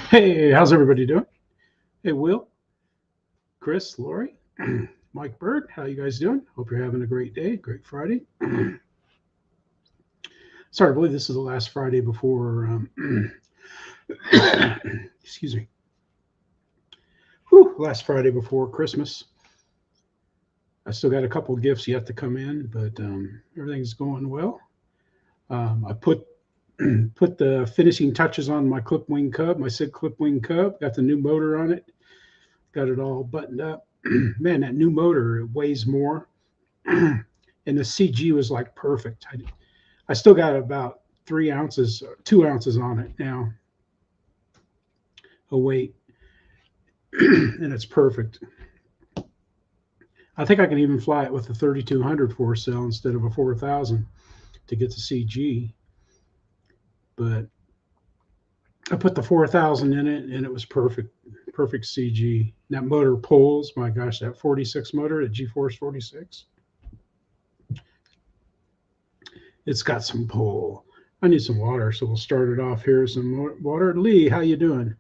Hey, how's everybody doing? Hey, Will, Chris, Lori, Mike Bird, how you guys doing? Hope you're having a great day, great Friday. Sorry, I believe this is the last Friday before, excuse me, last Friday before Christmas. I still got a couple of gifts yet to come in, but everything's going well. I put the finishing touches on my clip wing Cub, my SIG clip wing Cub. Got the new motor on it. Got it all buttoned up. Man, that new motor, it weighs more. And the CG was like perfect. I still got about 2 ounces on it now. A weight. And it's perfect. I think I can even fly it with a 3200 4-cell instead of a 4000 to get the CG. But I put the 4000 in it, and it was perfect CG. That motor pulls, my gosh, that 46 motor, the G-Force 46. It's got some pull. I need some water, so we'll start it off here. Some water. Lee, how you doing?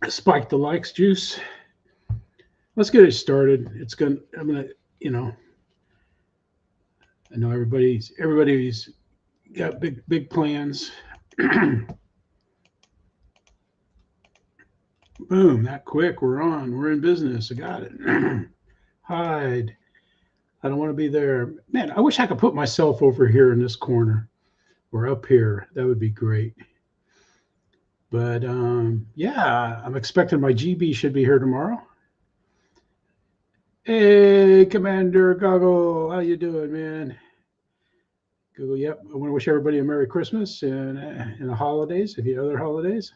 Spike the likes juice. Let's get it started. I'm gonna, I know everybody's got big plans. Boom, that quick, we're on. We're in business. I got it. Hide. I don't want to be there. Man, I wish I could put myself over here in this corner or up here. That would be great. But yeah, I'm expecting my GB should be here tomorrow. Hey, Commander Goggle, how you doing, man? Google, yep. I want to wish everybody a Merry Christmas and the holidays, if you have other holidays.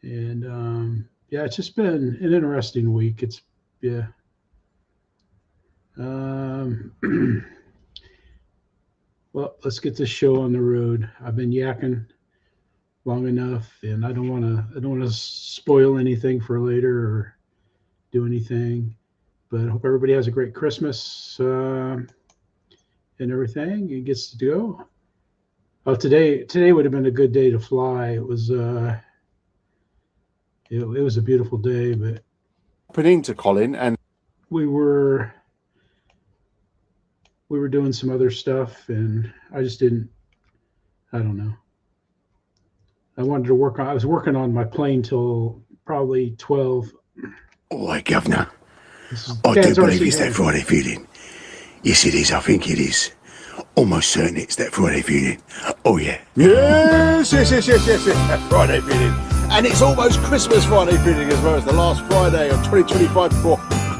And yeah, it's just been an interesting week. It's yeah. Well, let's get this show on the road. I've been yakking long enough, and I don't want to spoil anything for later or do anything. But I hope everybody has a great Christmas and everything. It gets to go. Oh, today would have been a good day to fly. It was a beautiful day, but opening to Colin, and we were doing some other stuff, and I just didn't. I don't know. I wanted to work on. I was working on my plane till probably 12. Oh, Governor, I do believe it's that Friday feeling. Yes, it is. I think it is. Almost certain it's that Friday feeling. Oh, yeah. Yes, that Friday feeling. And it's almost Christmas Friday feeling as well. As the last Friday of 2025 before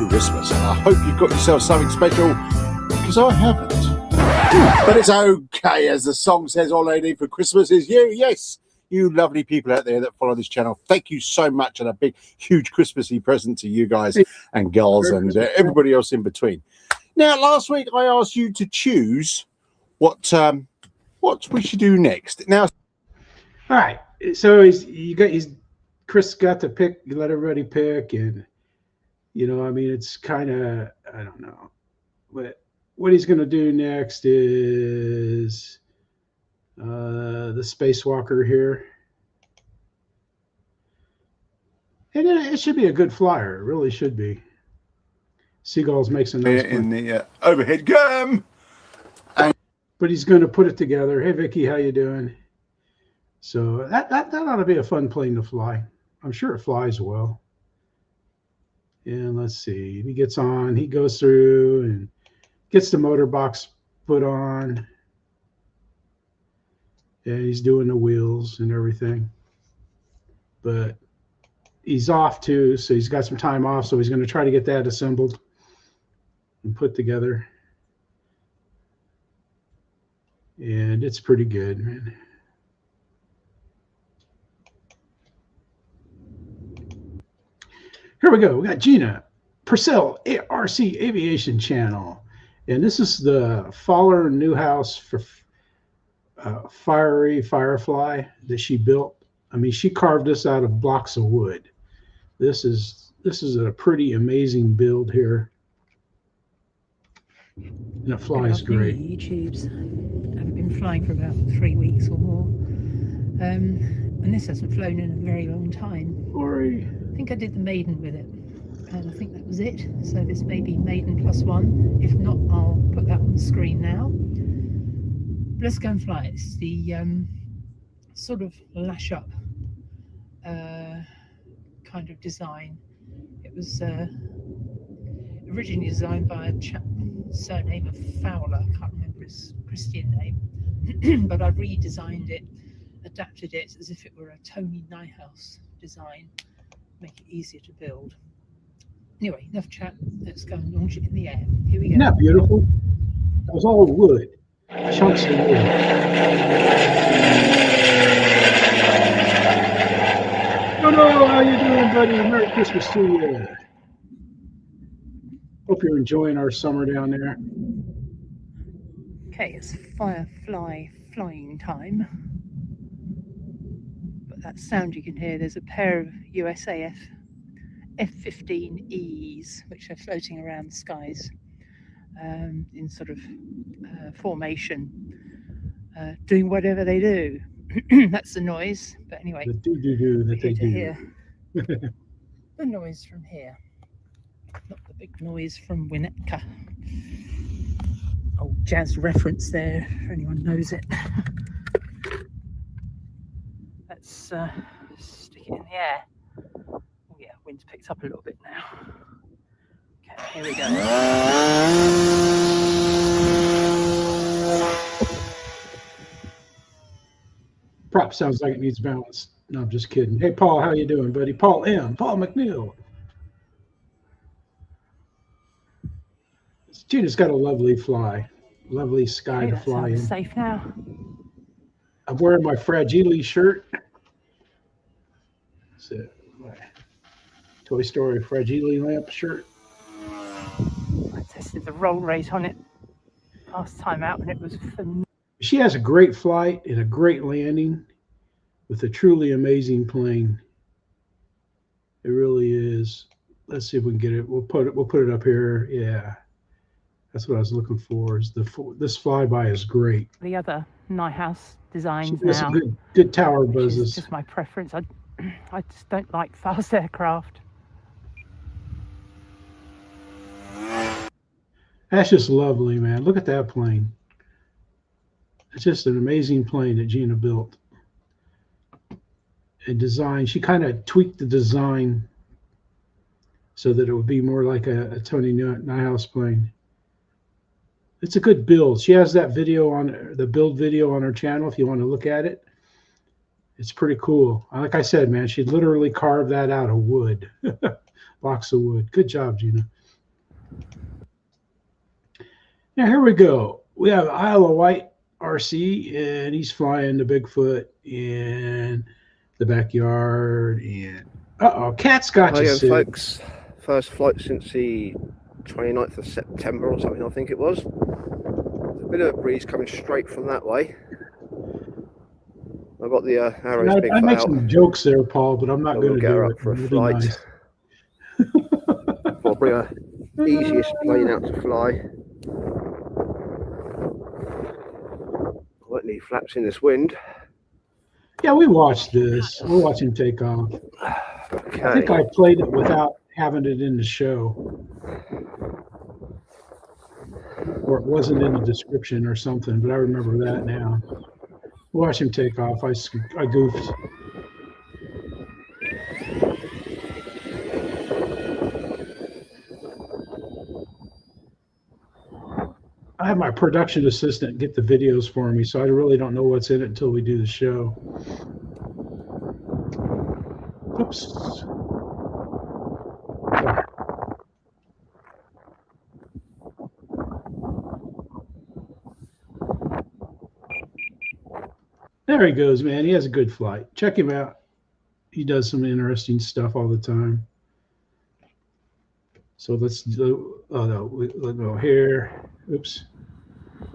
Christmas. And I hope you've got yourself something special, because I haven't. But it's okay, as the song says, all I need for Christmas is you. Yes, you lovely people out there that follow this channel. Thank you so much, and a big, huge Christmassy present to you guys and girls and everybody else in between. Now, last week I asked you to choose what we should do next. Now, all right. So Chris got to pick. You let everybody pick, and I mean, it's kind of, I don't know, but what he's going to do next is the spacewalker here, and it should be a good flyer. It really should be. Seagulls makes a nice in the overhead cam, but he's going to put it together. Hey, Vicky, how you doing? So that ought to be a fun plane to fly. I'm sure it flies well. And let's see. He gets on. He goes through and gets the motor box put on. Yeah, he's doing the wheels and everything. But he's off too, so he's got some time off. So he's going to try to get that assembled and put together. And it's pretty good, man. Here we go. We got Gina, Purcell RC Aviation channel. And this is the FowlerNijhuis for Firefly that she built. I mean, she carved this out of blocks of wood. This is a pretty amazing build here. And it flies great. YouTubes. I haven't been flying for about 3 weeks or more. And this hasn't flown in a very long time. Ori. I think I did the Maiden with it, and I think that was it. So this may be Maiden +1. If not, I'll put that on the screen now. But let's go and fly it. This is the sort of lash up kind of design. It was originally designed by a chap surname of Fowler. I can't remember his Christian name, but I redesigned it, adapted it as if it were a Tony Nyhouse design, make it easier to build. Anyway, enough chat. Let's go and launch it in the air. Here we go. Isn't that beautiful? That was all wood, chunks of wood. Hello, how you doing, buddy? Merry Christmas to you. Hope you're enjoying our summer down there. Okay, it's Firefly flying time. But that sound you can hear, there's a pair of USAF F-15Es, which are floating around the skies in sort of formation, doing whatever they do. That's the noise. But anyway, The do-do-do that they do. hear the noise from here, not the big noise from Winnetka. Old jazz reference there, if anyone knows it. Let's stick it in the air. Oh yeah, wind's picked up a little bit now. Okay, here we go. Prop sounds like it needs balance. No, I'm just kidding. Hey, Paul, how you doing, buddy? Paul McNeil. Gina's got a lovely fly, lovely sky Okay, to that fly in. sounds safe now. I'm wearing my Fragile shirt. It's my Toy Story Fragile lamp shirt. I tested the roll rate on it last time out, and it was phenomenal. She has a great flight and a great landing with a truly amazing plane. It really is. Let's see if we can get it. We'll put it up here. Yeah, that's what I was looking for. Is this flyby is great. The other Nyhouse designs She does now. some good tower Which is buzzes. just my preference. I just don't like fast aircraft. That's just lovely, man. Look at that plane. It's just an amazing plane that Gina built and designed. She kind of tweaked the design so that it would be more like a Tony Nyhouse plane. It's a good build. She has that video on the build video on her channel if you want to look at it. It's pretty cool. Like I said, man, she literally carved that out of wood. Blocks of wood. Good job, Gina. Now here we go. We have Isle of Wight RC, and he's flying the Bigfoot in the backyard. And Cat's got you, Hi, Sid. folks. First flight since the 29th of September or something, I think it was. There's a bit of a breeze coming straight from that way. I've got the arrows big I make out. some jokes there, Paul, but I'm not So going we'll to get do her it. up for a It'll be flight. nice. I'll bring her easiest plane out to fly. I won't need flaps in this wind. Yeah, we watched this. We'll watch him take off. Okay. I think I played it without having it in the show. Or it wasn't in the description or something, but I remember that now. Watch him take off. I goofed. I have my production assistant get the videos for me, so I really don't know what's in it until we do the show. Oops. Sorry. There he goes, man. He has a good flight. Check him out. He does some interesting stuff all the time. So let's do, oh no, let's go here. Oops.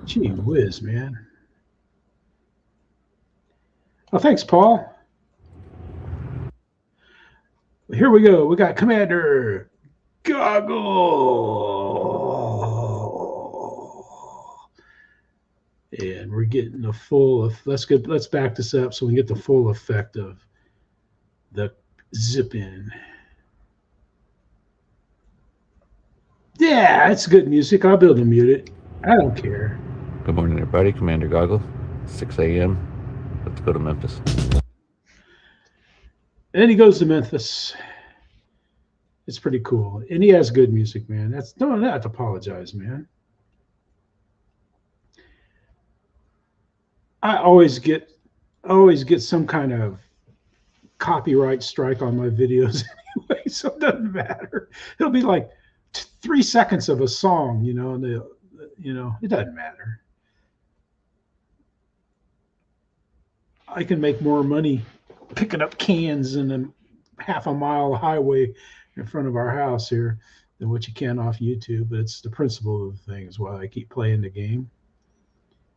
Gee whiz, man. Oh, thanks, Paul. Here we go. We got Commander Goggle. And we're getting the full of, let's back this up so we can get the full effect of the zip in. Yeah, it's good music. I'll be able to mute it. I don't care. Good morning, everybody. Commander Goggle, 6 a.m. Let's go to Memphis. And he goes to Memphis. It's pretty cool. And he has good music, man. Don't have to apologize, man. I always get some kind of copyright strike on my videos anyway, so it doesn't matter. It'll be like 3 seconds of a song, you know, and it doesn't matter. I can make more money picking up cans in a half a mile highway in front of our house here than what you can off YouTube, but it's the principle of the thing is why I keep playing the game.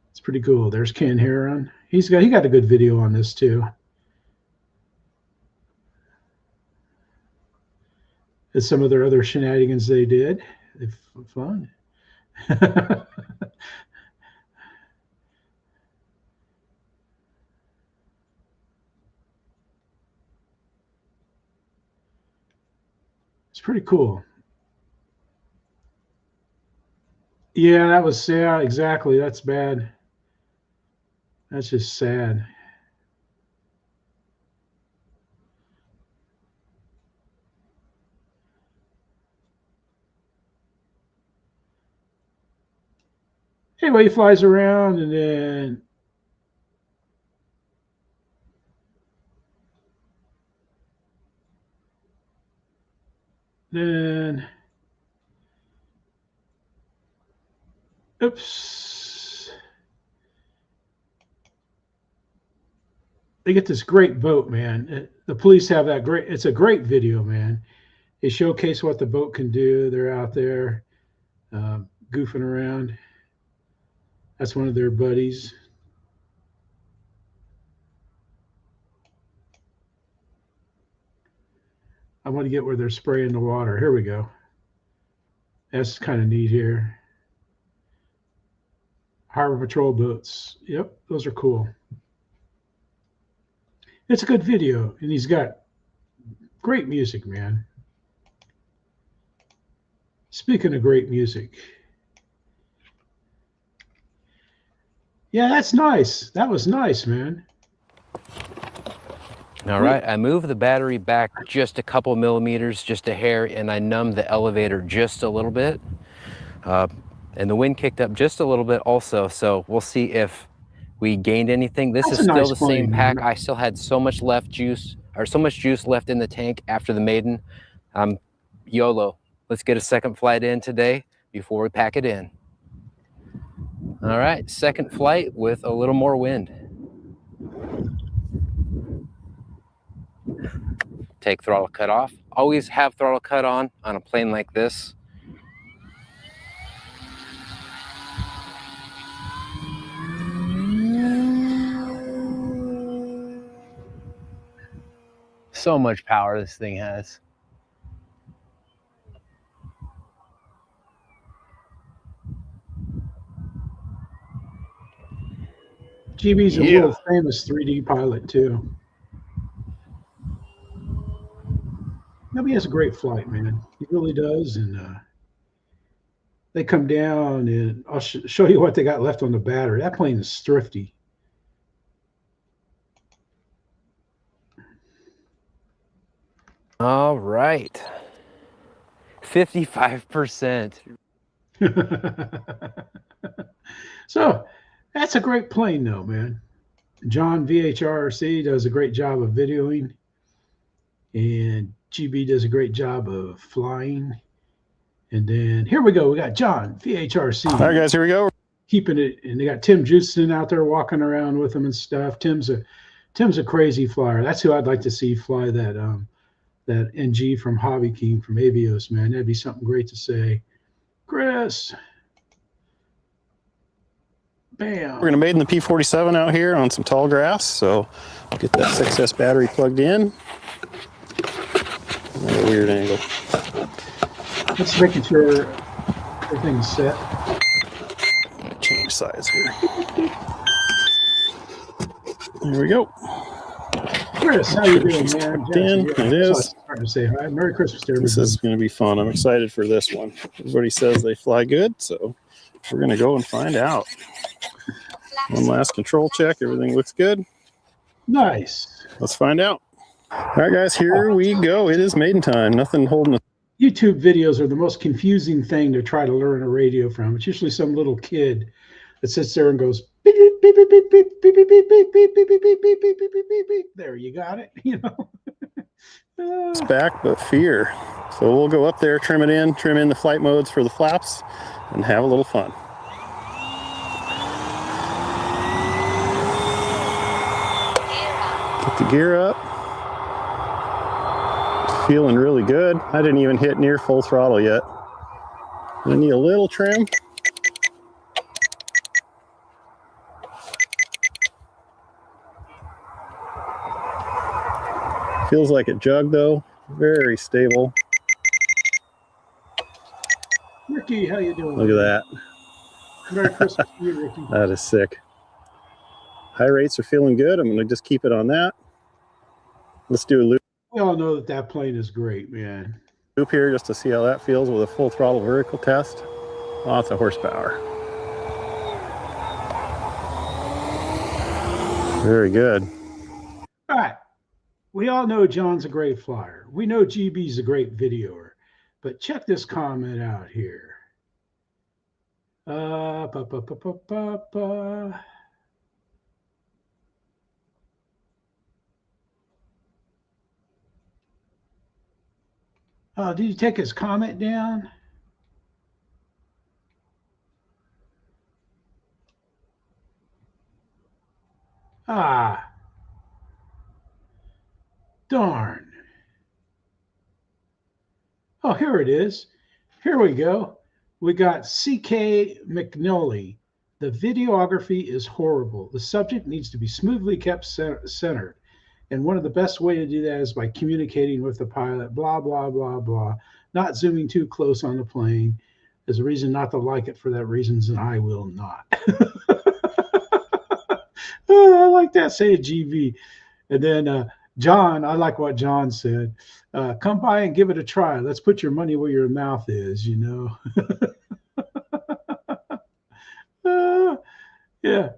It's pretty cool. There's Ken Heron. He got a good video on this too. And some of their other shenanigans they did. It's fun. It's pretty cool. Yeah, exactly. That's bad. That's just sad. Anyway, he flies around and then oops. They get this great boat, man. The police have that great, it's a great video, man. They showcase what the boat can do. They're out there goofing around. That's one of their buddies. I want to get where they're spraying the water. Here we go. That's kind of neat here. Harbor patrol boats. Yep, those are cool. It's a good video, and he's got great music, man. Speaking of great music. Yeah, that's nice. That was nice, man. All right, I moved the battery back just a couple millimeters, just a hair, and I numbed the elevator just a little bit. And the wind kicked up just a little bit also, so we'll see if we gained anything. This is still the same pack. I still had so much juice left in the tank after the Maiden. YOLO. Let's get a second flight in today before we pack it in. All right, second flight with a little more wind. Take throttle cut off. Always have throttle cut on a plane like this. So much power this thing has. GB's a little famous 3D pilot too. No, he has a great flight, man. He really does, and they come down, and I'll show you what they got left on the battery. That plane is thrifty. All right, 55%. So that's a great plane, though, man. JohnVHRC does a great job of videoing, and GB does a great job of flying. And then here we go. We got JohnVHRC. All right, guys, here we go. Keeping it, and they got Tim Justin out there walking around with them and stuff. Tim's a crazy flyer. That's who I'd like to see fly that NG from HobbyKing from Avios, man. That'd be something great to say. Chris. Bam. We're going to Maiden the P47 out here on some tall grass, so I'll get that 6S battery plugged in. At a weird angle. Just making sure everything's set. Change change size here. There we go. Chris, how you doing, man? It is. Starting to say hi. Merry Christmas to everybody. This is going to be fun. I'm excited for this one. Everybody says they fly good, so we're going to go and find out. One last control check. Everything looks good. Nice. Let's find out. All right, guys, here we go. It is maiden time. Nothing holding us. YouTube videos are the most confusing thing to try to learn a radio from. It's usually some little kid that sits there and goes beep beep beep beep beep beep beep beep beep beep beep beep beep beep beep beep beep beep. There, you got it. You know. It's back, but fear. So we'll go up there, trim in the flight modes for the flaps, and have a little fun. Get the gear up. Feeling really good. I didn't even hit near full throttle yet. I need a little trim. Feels like it jugged though. Very stable. Ricky, how you doing? Look at that. Merry Christmas to you, Ricky. That is sick. High rates are feeling good. I'm going to just keep it on that. Let's do a loop. We all know that that plane is great, man. Loop here just to see how that feels with a full throttle vertical test. Lots of horsepower. Very good. All right. We all know John's a great flyer. We know GB's a great videoer. But check this comment out here. Did you take his comment down? Ah, darn. Oh, here it is. Here we go. We got C.K. McNully. The videography is horrible. The subject needs to be smoothly kept centered. And one of the best way to do that is by communicating with the pilot, blah, blah, blah, blah. Not zooming too close on the plane. There's a reason not to like it for that reason, and I will not. Oh, I like that, say GB. And then John, I like what John said. Come by and give it a try. Let's put your money where your mouth is, you know. Yeah.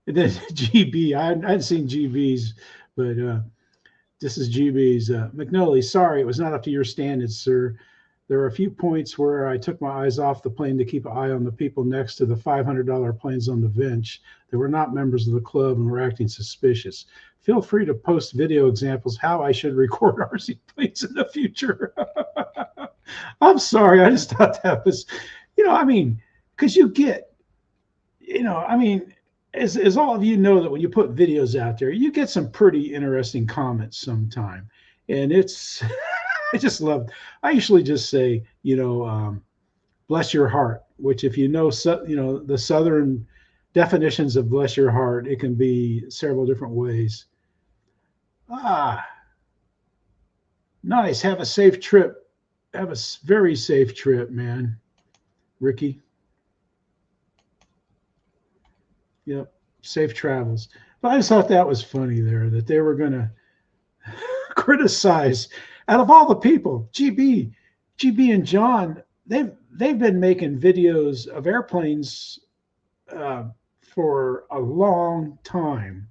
And then GB, I hadn't seen GB's, but this is GB's. McNully, sorry, it was not up to your standards, sir. There are a few points where I took my eyes off the plane to keep an eye on the people next to the $500 planes on the bench that were not members of the club and were acting suspicious. Feel free to post video examples how I should record RC planes in the future. I'm sorry, I just thought that was, you know, I mean, because you get, you know, I mean, as all of you know that when you put videos out there, you get some pretty interesting comments sometime. And it's, I just love, I usually just say, you know, bless your heart, which if you know, you know, the Southern definitions of bless your heart, it can be several different ways. Ah, nice. Have a safe trip. Have a very safe trip, man. Ricky. Yep. Safe travels. But I just thought that was funny there, that they were going to criticize, out of all the people, GB and John, they've been making videos of airplanes for a long time.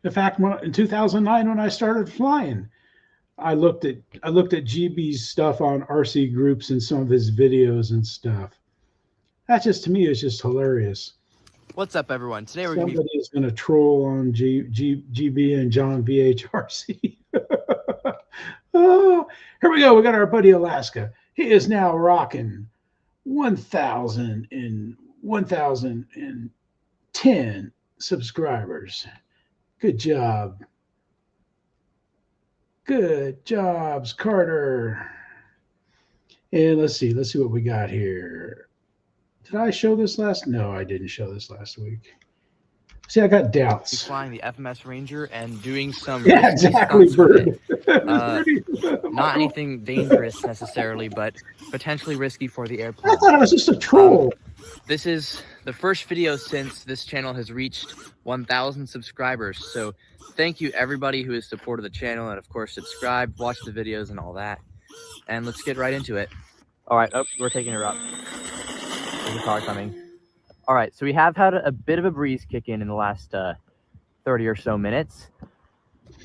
In fact, in 2009, when I started flying, I looked at GB's stuff on RC groups and some of his videos and stuff. That just, to me, is just hilarious. What's up, everyone? Today we're Somebody is going to troll on GB and JohnVHRC. Oh, here we go. We got our buddy Alaska. He is now rocking 1,010 subscribers. Good job. Good jobs, Carter. And let's see what we got here. Did I show this last? No, I didn't show this last week. See, I got He's doubts. flying the FMS Ranger and doing some Yeah, risky exactly, stunts with Bird. it. Not anything dangerous necessarily, but potentially risky for the I airplane. thought it was just a troll. This is the first video since this channel has reached 1,000 subscribers. So thank you everybody who has supported the channel and of course subscribed, watched the videos and all that. And let's get right into it. All right, oh, we're taking her up. There's a car coming. All right, so we have had a bit of a breeze kick in the last 30 or so minutes.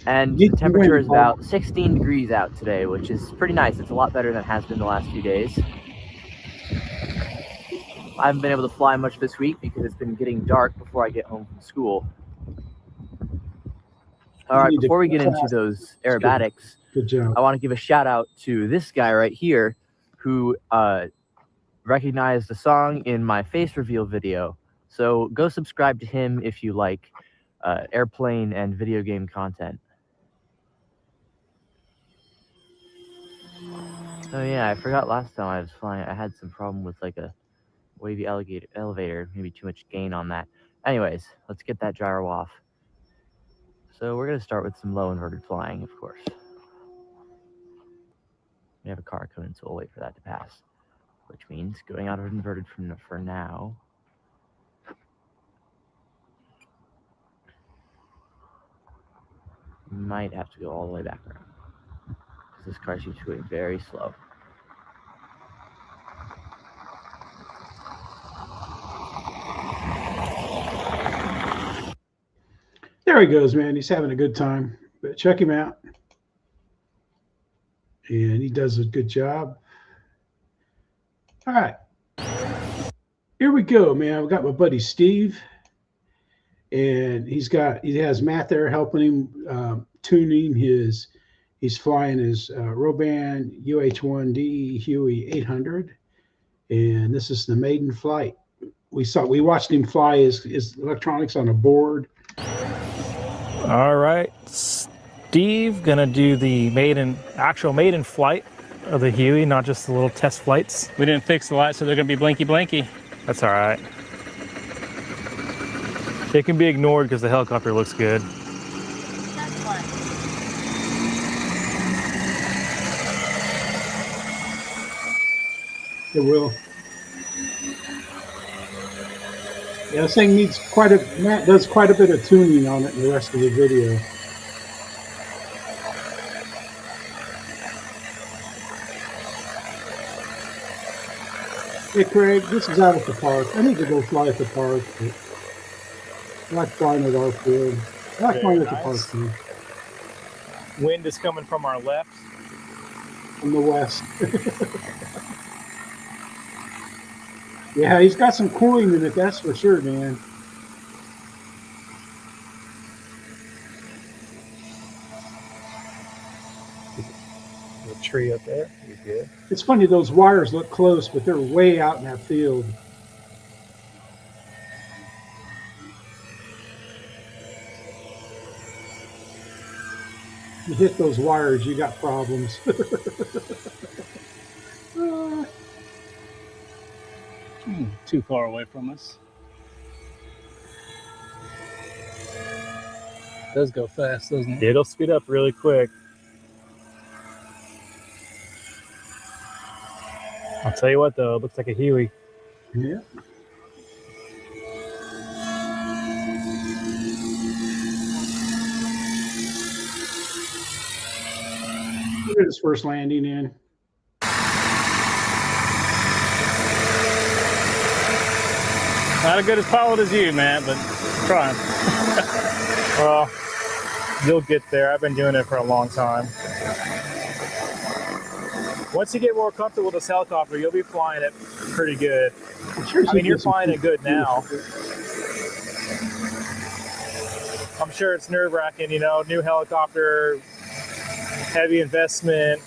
And the temperature is about 16 degrees out today, which is pretty nice. It's a lot better than it has been the last few days. I haven't been able to fly much this week because it's been getting dark before I get home from school. All right, before we get into those aerobatics, Good job. I want to give a shout out to this guy right here who recognized the song in my face reveal video. So go subscribe to him if you like airplane and video game content. Oh yeah, I forgot last time I was flying, I had some problem with like a wavy elevator, maybe too much gain on that. Anyways, let's get that gyro off. So we're going to start with some low inverted flying, of course. We have a car coming, so we'll wait for that to pass, which means going out of inverted for now. Might have to go all the way back around because this car seems going very slow. There he goes, man. He's having a good time. But check him out. And he does a good job. All right. Here we go, man. I've got my buddy Steve. And he has Matt there helping him tuning his, he's flying his Roban UH-1D Huey 800. And this is the maiden flight. We watched him fly his electronics on a board. All right, Steve gonna do the actual maiden flight of the Huey, not just the little test flights. We didn't fix the lights, so they're gonna be blinky blinky. That's all right. They can be ignored because the helicopter looks good. It will. Yeah, this thing needs Matt does quite a bit of tuning on it in the rest of the video. Hey Craig, this is out at the park. I need to go fly at the park. But I like flying at our field. I like flying at the park too. Wind is coming from our left. From the west. Yeah, he's got some coin in it, that's for sure, man. The tree up there, you're good. It's funny, those wires look close, but they're way out in that field. You hit those wires, you got problems. Too far away from us. It does go fast, doesn't it? It'll speed up really quick. I'll tell you what though, it looks like a Huey. Yeah. Look at his first landing in. Not as good as pilot as you, man, but trying. Well, you'll get there. I've been doing it for a long time. Once you get more comfortable with this helicopter, you'll be flying it pretty good. I mean, you're flying it good now. I'm sure it's nerve-wracking, you know, new helicopter, heavy investment.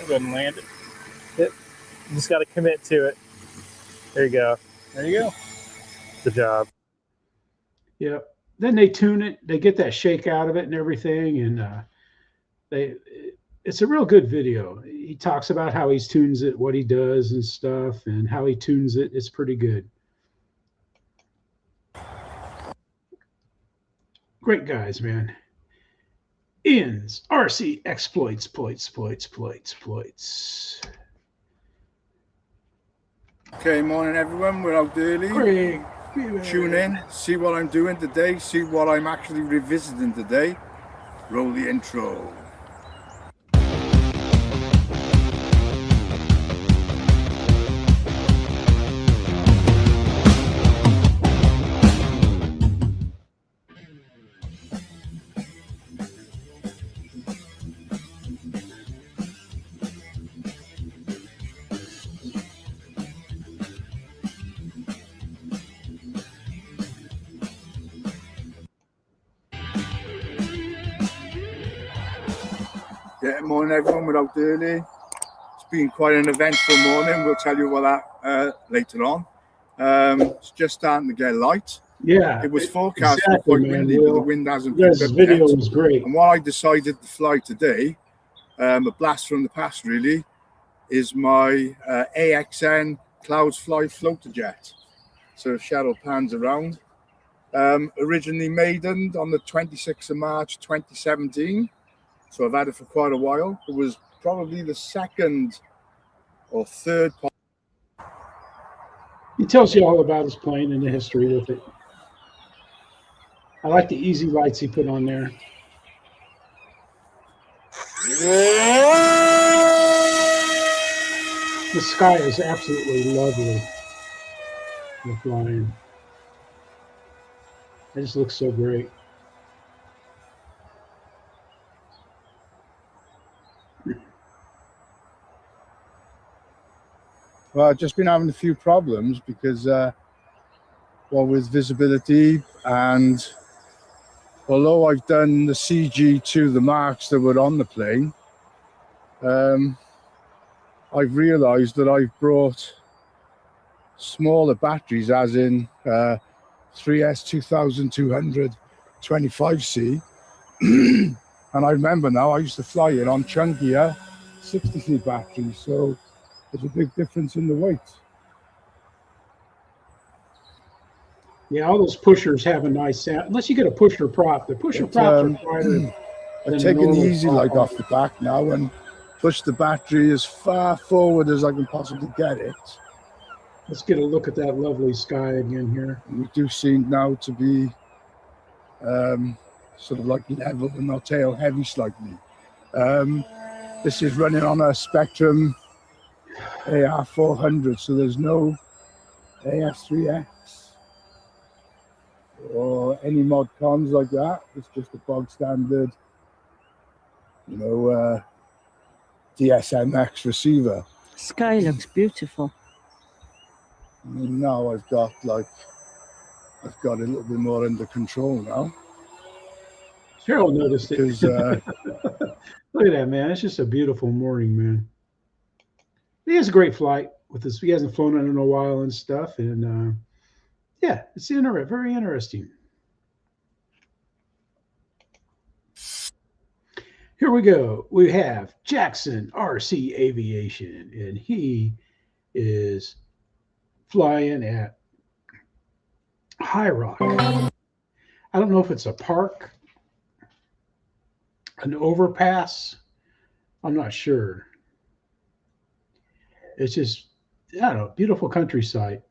Go ahead and land it. You just got to commit to it. There you go. There you go. Good job. Yeah. Then they tune it. They get that shake out of it and everything, and it's a real good video. He talks about how he tunes it, what he does and stuff, and how he tunes it. It's pretty good. Great guys, man. Ian's RC exploits, ploits. Okay, morning everyone. We're out early. Great. Tune in, see what I'm doing today, see what I'm actually revisiting today. Roll the intro. Yeah, morning everyone, we're out early. It's been quite an eventful morning. We'll tell you about that later on. It's just starting to get light. Yeah. It was forecast to be quite windy, but the wind hasn't picked This up video yet. was great. And what I decided to fly today, a blast from the past really, is my AXN Clouds Fly floater jet. So Cheryl pans around. Originally Maiden on the 26th of March 2017. So I've had it for quite a while. It was probably the second or third part. He tells you all about his plane and the history with it. I like the easy lights he put on there. The sky is absolutely lovely with flying. It just looks so great. Well, I've just been having a few problems because, with visibility, and although I've done the CG to the marks that were on the plane, I've realised that I've brought smaller batteries, as in 3S 2200 25C, and I remember now I used to fly it on chunkier 60C batteries, so there's a big difference in the weight. Yeah, all those pushers have a nice sound. Unless you get a pusher prop. The pusher props are quieter. I've taken the easy light off the back now and pushed the battery as far forward as I can possibly get it. Let's get a look at that lovely sky again here. We do seem now to be sort of like level and not tail heavy slightly. This is running on a Spectrum AR400, so there's no AS3X or any mod cons like that. It's just a bog standard, DSMX receiver. Sky looks beautiful. And now I've got a little bit more under control now. Cheryl noticed it. Because, look at that, man. It's just a beautiful morning, man. He has a great flight with this. He hasn't flown it in a while and stuff. And yeah, it's very interesting. Here we go. We have Jackson RC Aviation, and he is flying at Highrock. I don't know if it's a park, an overpass. I'm not sure. It's just, I don't know, beautiful countryside.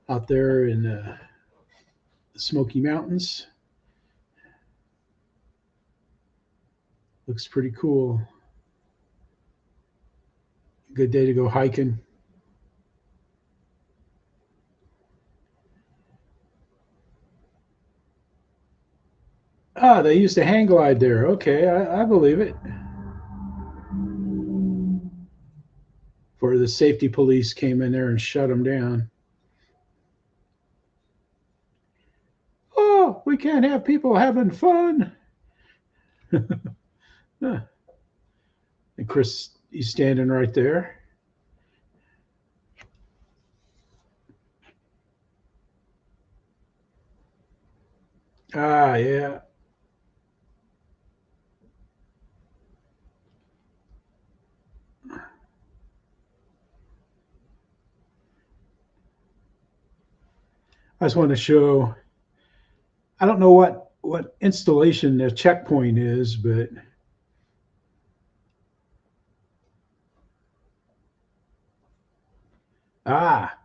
Out there in the Smoky Mountains. Looks pretty cool. Good day to go hiking. Ah, they used a hang glide there. Okay, I believe it. Before the safety police came in there and shut them down. Oh, we can't have people having fun. And Chris, he's standing right there. Ah, yeah. I just want to show, I don't know what installation the checkpoint is, but ah,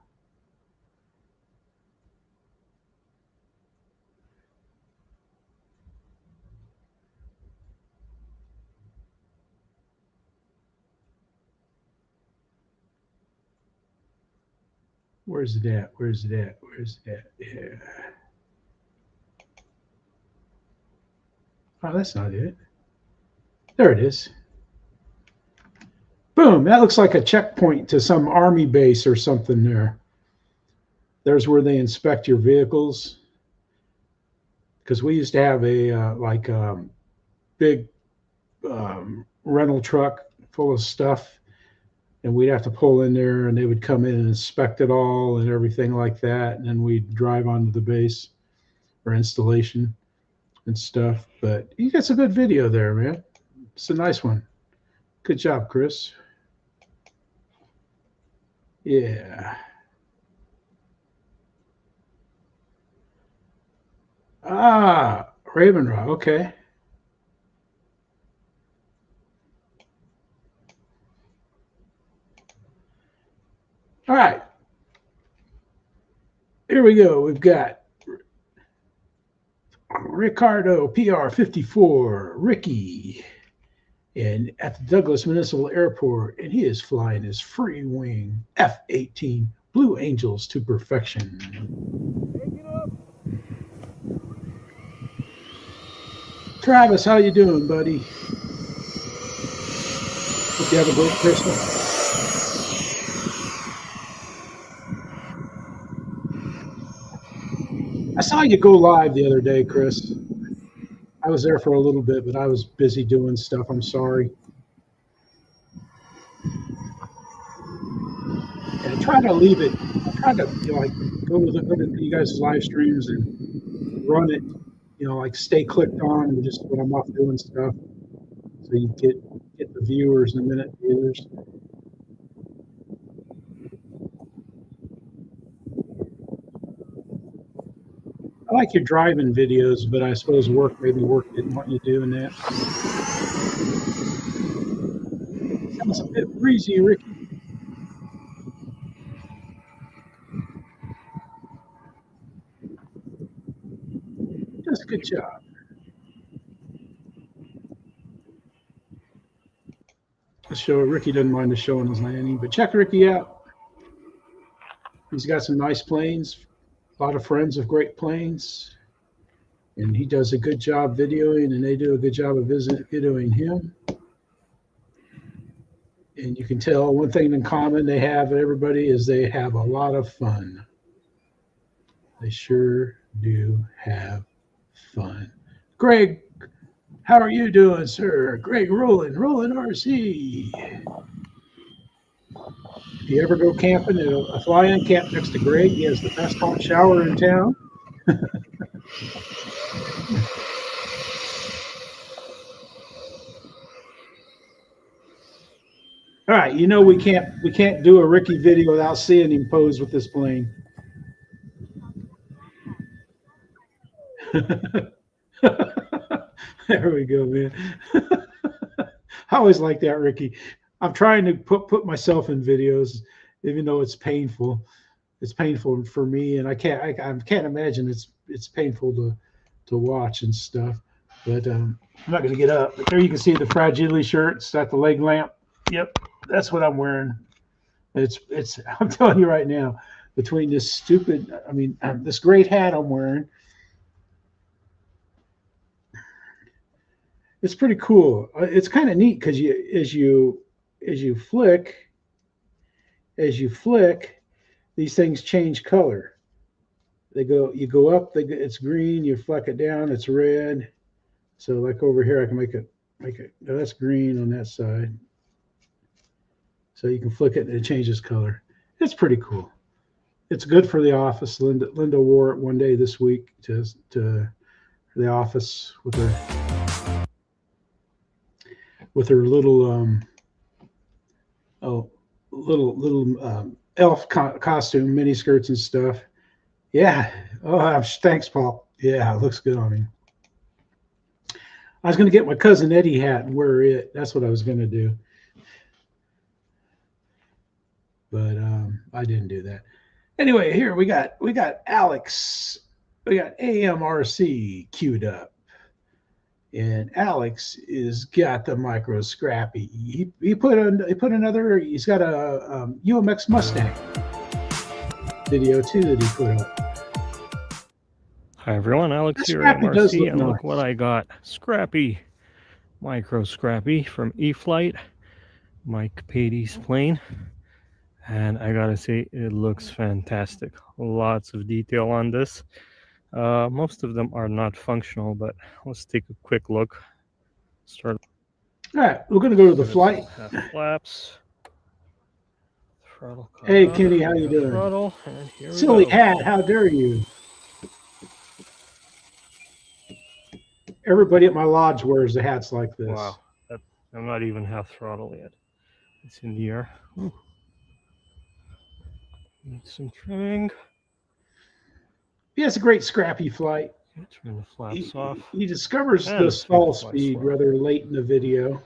where's it at? Where's it at? Where's it at? Yeah. Oh, that's not it. There it is. Boom. That looks like a checkpoint to some army base or something there. There's where they inspect your vehicles. Because we used to have a big rental truck full of stuff, and we'd have to pull in there, and they would come in and inspect it all and everything like that, and then we'd drive onto the base or installation and stuff. But you got some good video there, man. It's a nice one. Good job, Chris. Yeah. Ah, Raven Rod. Okay. All right. Here we go. We've got Ricardo PR54, Ricky, and at the Douglas Municipal Airport, and he is flying his Freewing F-18 Blue Angels to perfection. Travis, how you doing, buddy? Hope you have a great Christmas. I saw you go live the other day, Chris. I was there for a little bit, but I was busy doing stuff. I'm sorry. And I try to leave it. I try to go to you guys' live streams and run it. Stay clicked on and just when I'm off doing stuff, so you get the viewers the minute viewers. I like your driving videos, but I suppose work didn't want you doing that. Sounds a bit breezy, Ricky. Does a good job. Let's show Ricky doesn't mind us showing his landing, but check Ricky out. He's got some nice planes. A lot of friends of great planes, and he does a good job videoing, and they do a good job of videoing him. And you can tell one thing in common they have, everybody, is they have a lot of fun. They sure do have fun. Greg, how are you doing, sir? Greg Roland RC. If you ever go camping, a fly-in camp next to Greg. He has the best hot shower in town. All right, we can't do a Ricky video without seeing him pose with this plane. There we go, man. I always like that, Ricky. I'm trying to put myself in videos, even though it's painful. It's painful for me, and I can't imagine it's painful to watch and stuff. But I'm not going to get up. But there you can see the Fragility shirt. It's got the leg lamp. Yep, that's what I'm wearing. It's. I'm telling you right now, between this stupid, this great hat I'm wearing. It's pretty cool. It's kind of neat because as you flick, these things change color. You go up, it's green. You flick it down, it's red. So like over here, I can make it. No, that's green on that side. So you can flick it and it changes color. It's pretty cool. It's good for the office. Linda wore it one day this week to the office with her little elf costume, mini skirts and stuff. Yeah. Oh, thanks, Paul. Yeah, it looks good on him. I was going to get my cousin Eddie hat and wear it. That's what I was going to do. But I didn't do that. Anyway, here we got Alex. We got AMRC queued up. And Alex is got the Micro Scrappy. He put another, he's got a UMX Mustang video too that he put up. Hi everyone, Alex That here Scrappy at does MRC, look and look nice. what I got. Scrappy, Micro Scrappy from E-Flight, Mike Patey's plane. And I gotta say, it looks fantastic. Lots of detail on this. Most of them are not functional, but let's take a quick look. Start. All right, we're gonna go to the flight. Half flaps. Throttle. Hey Kenny, how you doing? Throttle, and here we Silly go. hat, how dare you? Everybody at my lodge wears the hats like this. Wow, I'm not even half throttle yet. It's in the air. Ooh. Need some trimming. Yeah, it's a great scrappy flight. Turn the flaps off. He discovers And the stall fly speed slow. rather late in the video.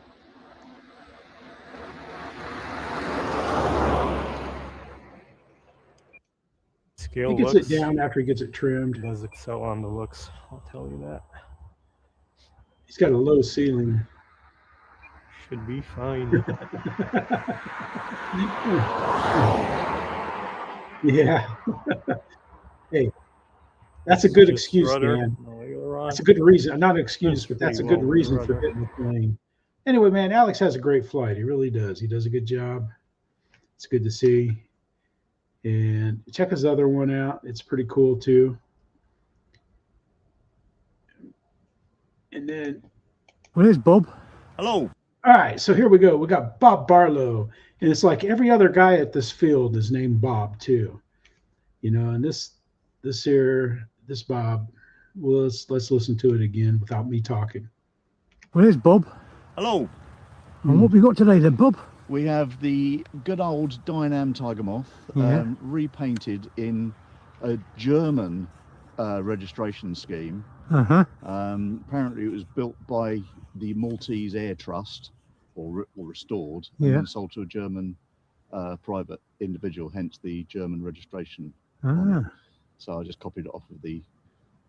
Scale He gets looks. it down after he gets it trimmed. Does excel on the looks, I'll tell you that. He's got a low ceiling. Should be fine. Yeah. Hey, that's a good Just excuse, rudder, man. no aileron. That's a good reason. Not an excuse, but Pretty that's a good well reason for rudder. getting the plane. Anyway, man, Alex has a great flight. He really does. He does a good job. It's good to see. And check his other one out. It's pretty cool too. And then, Where's Bob? Hello. all right, so here we go. We got Bob Barlow, and it's like every other guy at this field is named Bob too. You know, and this Bob. Well, let's listen to it again without me talking. Where's Bob? Hello. And what have we got today then, Bob? We have the good old Dynam Tiger Moth, Yeah. repainted in a German registration scheme. Uh-huh. Apparently it was built by the Maltese Air Trust, or restored, and Yeah. then sold to a German private individual, hence the German registration. Ah. So I just copied it off of the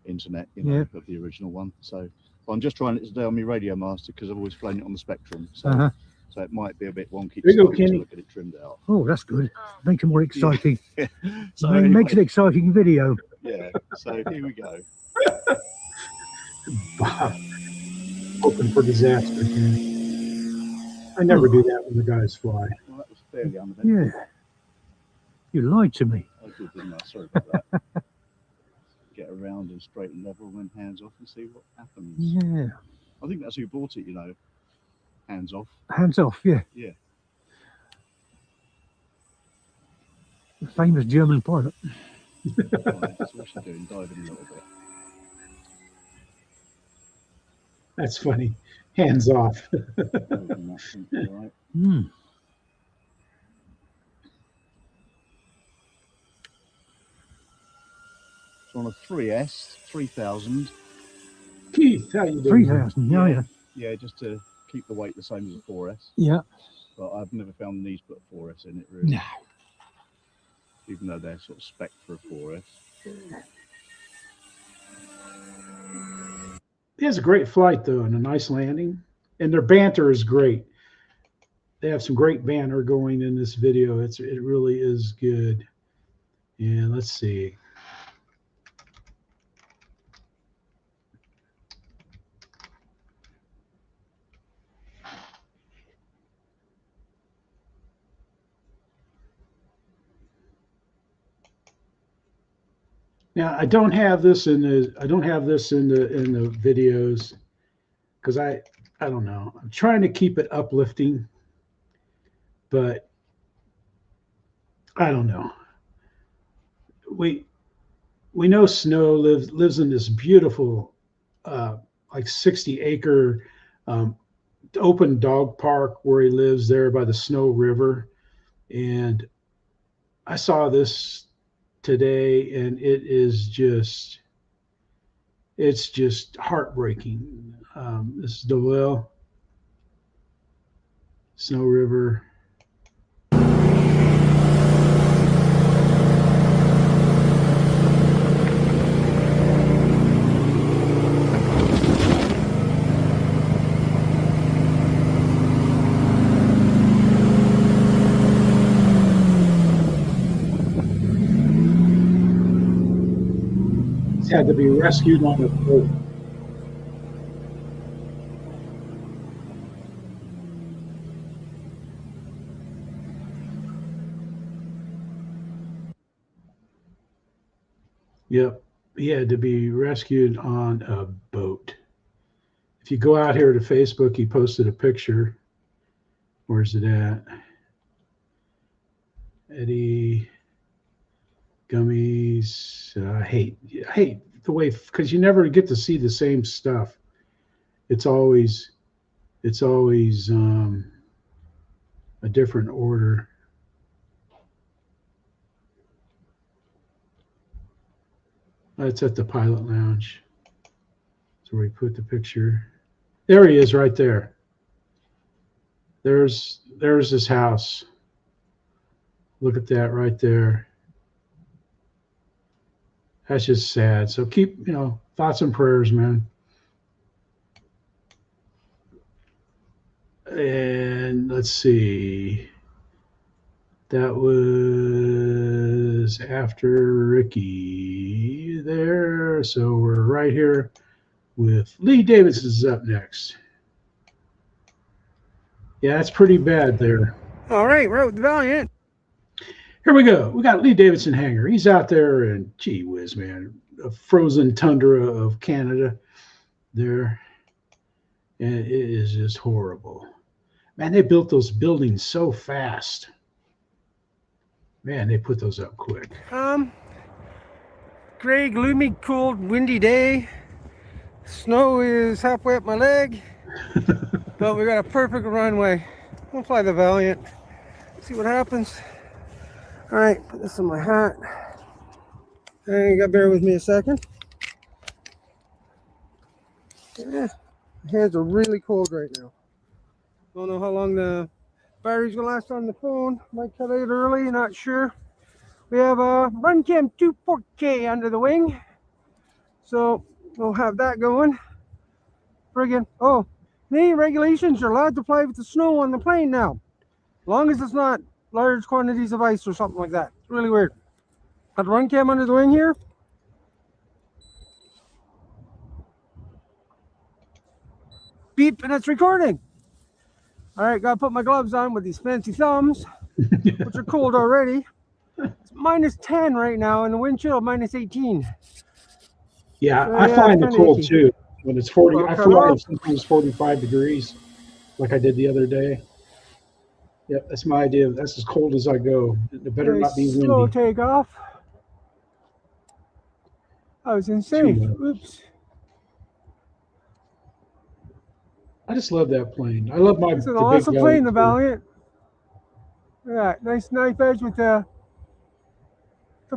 internet, Yeah. of the original one. So I'm just trying it today on my Radio Master because I've always flown it on the Spectrum. So Uh-huh. so it might be a bit wonky. There you go, starting Kenny. to look at it trimmed out. Oh, that's good. Makes it more exciting. So Makes anyway, an exciting video. yeah. So here we go. Bob, hoping for disaster. I never do that when the guys fly. Well, that was fairly uneventful. Yeah. You lied to me. I did, didn't I? Sorry about that. Get around and straight and level, and then hands off and see what happens. Yeah. I think that's who bought it, hands off. Hands off, yeah. Yeah. The famous German pilot. Right, that's what she's doing, diving a little bit. That's funny. Hands off. Moving that thing to the right. Hmm. So on a 3S, 3000. Keith, how you doing? 3,000, yeah. Yeah, just to keep the weight the same as a 4S. Yeah. But I've never found the need to put a 4S in it, really. No. Even though they're sort of spec for a 4S. He has a great flight though, and a nice landing, and their banter is great. They have some great banter going in this video. It really is good. And let's see. Now I don't have this in the videos because I don't know. I'm trying to keep it uplifting, but I don't know. We know Snow lives in this beautiful like 60-acre open dog park where he lives there by the Snow River. And I saw this today, and it's just heartbreaking. This is Doyle, Snow River. Had to be rescued on a boat. Yep, he had to be rescued on a boat. If you go out here to Facebook, he posted a picture. Where's it at? Eddie Gummies. I hate the way, because you never get to see the same stuff. It's always a different order. That's at the pilot lounge. So we put the picture. There he is right there. There's his house. Look at that right there. That's just sad. So keep, thoughts and prayers, man. And let's see. That was after Ricky there. So we're right here with Lee Davidson's up next. Yeah, that's pretty bad there. All right, we're with the Valiant. Here we go. We got Lee Davidson Hangar. He's out there in, gee whiz, man, a frozen tundra of Canada there. And it is just horrible. Man, they built those buildings so fast. Man, they put those up quick. Gray, gloomy, cold, windy day. Snow is halfway up my leg. But we got a perfect runway. We'll fly the Valiant. See what happens. All right, put this on my hat. And you gotta bear with me a second. Yeah, my hands are really cold right now. Don't know how long the battery's gonna last on the phone. Might cut out early, not sure. We have a RunCam 24K under the wing. So we'll have that going. Friggin', oh, the regulations, you're allowed to fly with the snow on the plane now. As long as it's not large quantities of ice or something like that. It's really weird. Got the RunCam under the wing here. Beep, and it's recording. All right, gotta put my gloves on with these fancy thumbs, which are cold already. It's -10 right now, and the wind chill -18. Yeah, So, I yeah, fly in the it's cold icky. too. When it's 40, Well, I come fly on. at sometimes 45 degrees, like I did the other day. Yep, that's my idea. That's as cold as I go. It better not be Slow windy. takeoff. I was insane. Oops. I just love that plane. I love my It's an the awesome big plane, the Valiant. Valiant. Look at that nice knife edge with the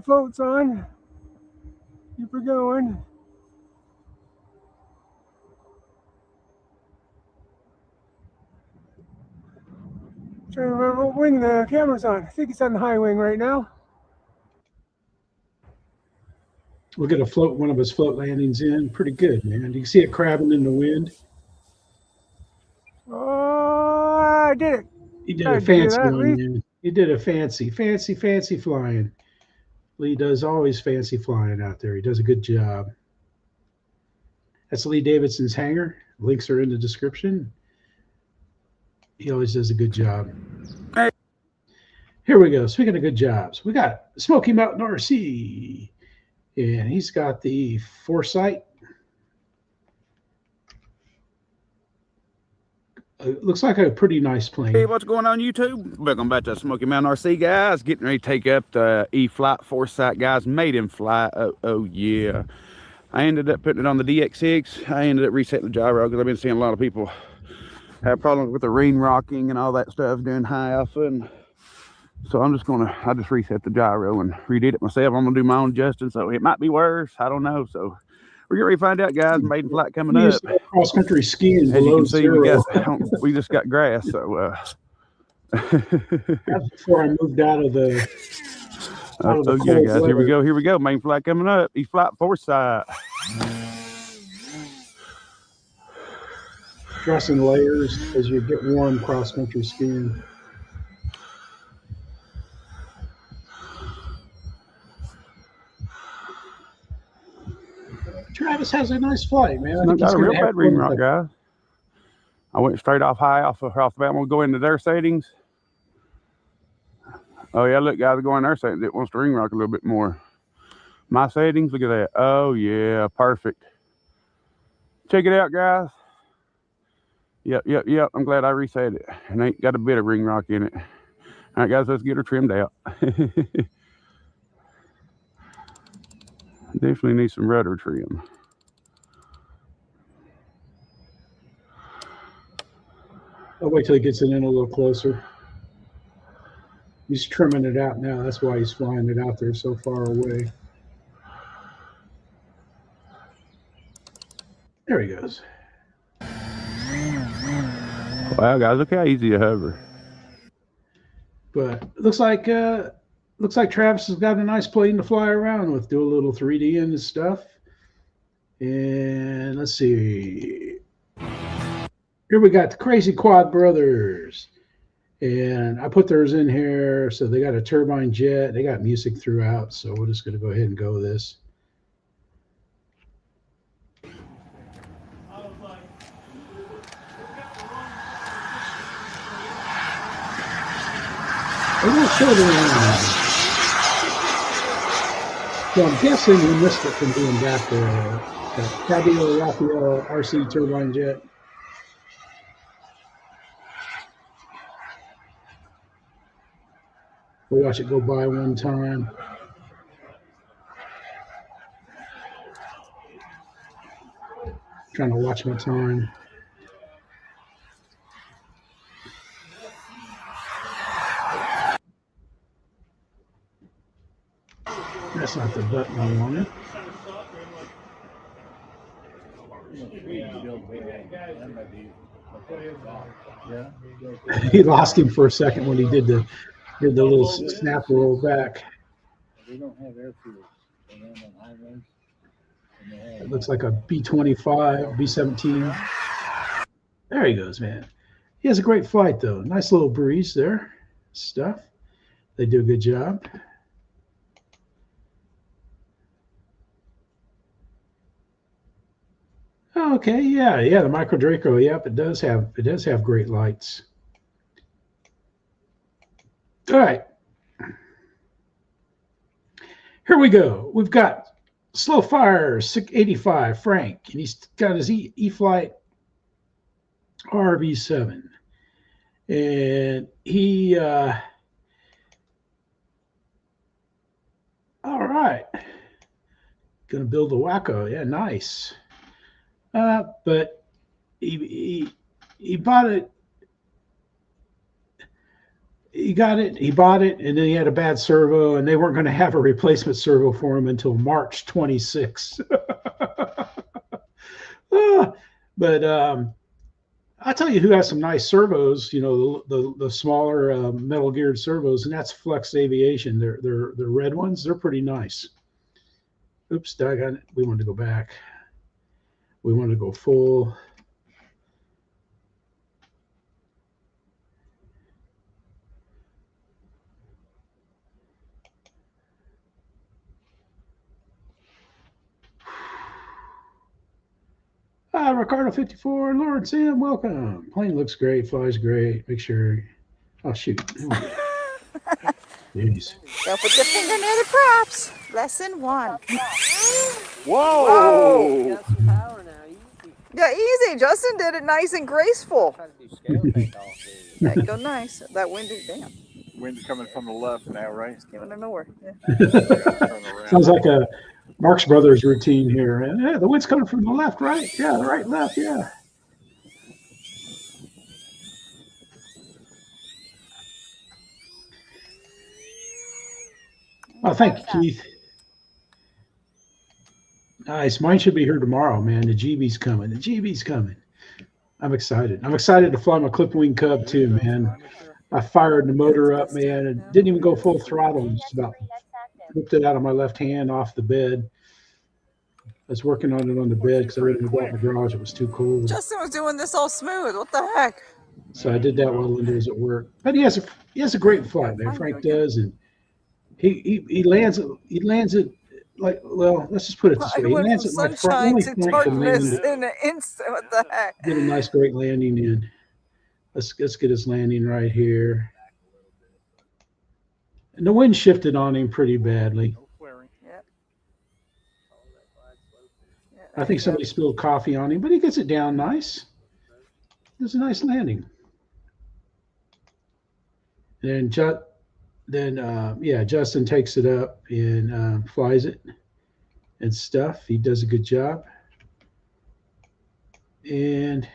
floats on. Keep her going. Trying to remember what wing the camera's on. I think it's on the high wing right now. We'll get one of his float landings in. Pretty good, man. You can see it crabbing in the wind. Oh, I did it. He did How'd a you do fancy that, one, Lee? man. He did a fancy flying. Lee does always fancy flying out there. He does a good job. That's Lee Davidson's hangar. Links are in the description. He always does a good job. Here we go. Speaking of good jobs, we got Smoky Mountain RC. And he's got the Foresight. It looks like a pretty nice plane. Hey, what's going on YouTube? Welcome back to Smoky Mountain RC, guys. Getting ready to take up the E-Flight Foresight, guys. Maiden flight. Oh yeah. I ended up putting it on the DX6. I ended up resetting the gyro because I've been seeing a lot of people have problems with the ring rocking and all that stuff doing high alpha. And so I just reset the gyro and redid it myself. I'm gonna do my own adjusting, so it might be worse. I don't know. So we're getting ready to find out, guys. Maiden flight coming up. Cross country skiing As you below can see, zero. we just got grass. So that's before I moved out of the. Yeah, guys. Here we go. Here we go. Main flight coming up. East flight foresight. Dressing layers as you get warm cross country skiing. Travis has a nice flight, man. I think Got he's a real gonna bad ring rock, guys. I went straight off high off the bat. I'm gonna go into their settings. Oh yeah, look, guys, go in their settings. It wants to ring rock a little bit more. My settings, look at that. Oh yeah, perfect. Check it out, guys. Yep. I'm glad I reset it. And ain't got a bit of ring rock in it. All right, guys, let's get her trimmed out. Definitely need some rudder trim. I'll wait till he gets it in a little closer. He's trimming it out now. That's why he's flying it out there so far away. There he goes. Wow, guys, look how easy to hover. But it looks like Travis has got a nice plane to fly around with. Do a little 3D in his stuff. And let's see. Here we got the Crazy Quad Brothers. And I put theirs in here. So they got a turbine jet. They got music throughout. So we're just going to go ahead and go with this. I'm not sure so I'm guessing we missed it from being back there. Fabio Raphael RC turbine jet. We'll watch it go by one time. Trying to watch my time. That's not the button I wanted. He lost him for a second when he did the little snap roll back. It looks like a B-25, B-17. There he goes, man. He has a great flight, though. Nice little breeze there. Stuff. They do a good job. Okay, yeah, the Micro Draco. Yep, it does have great lights. All right, here we go. We've got Slow Fire 685 Frank, and he's got his E-Flight RV7, and he all right, gonna build a Wacko. Yeah, nice. But he bought it. He bought it, and then he had a bad servo, and they weren't going to have a replacement servo for him until March 26. But I'll tell you who has some nice servos. You know, the smaller metal geared servos, and that's Flex Aviation. They're red ones. They're pretty nice. Oops, doggone it. We wanted to go back. We want to go full. Ricardo 54, Lord Sam, welcome. Plane looks great, flies great. Make sure. Oh shoot. Jeez. Don't put your finger near the props. Lesson 1. Whoa! Yeah, easy. Justin did it nice and graceful. That go nice. That wind is damn. Wind's coming from the left now, right? It's giving it nowhere. Yeah. Sounds like Mark's brother's routine here. And yeah, the wind's coming from the left, right? Yeah, right, left, yeah. Oh, thank you, Keith. Nice. Mine should be here tomorrow, man. The GB's coming. The GB's coming. I'm excited. I'm excited to fly my clip wing Cub too, man. I fired the motor up, man, and didn't even go full throttle. Just about flipped it out of my left hand off the bed. I was working on it on the bed because I ready to go out in the garage. It was too cold. Justin was doing this all smooth. What the heck? So I did that while Linda was at work. But he has a great flight, man. Frank does, and he lands it like, well, let's just put it this way. He lands it like sunshine to darkness in an instant. What the heck? Get a nice great landing in. Let's get his landing right here. And the wind shifted on him pretty badly. I think somebody spilled coffee on him, but he gets it down nice. It's a nice landing. Then Justin takes it up and flies it and stuff. He does a good job. And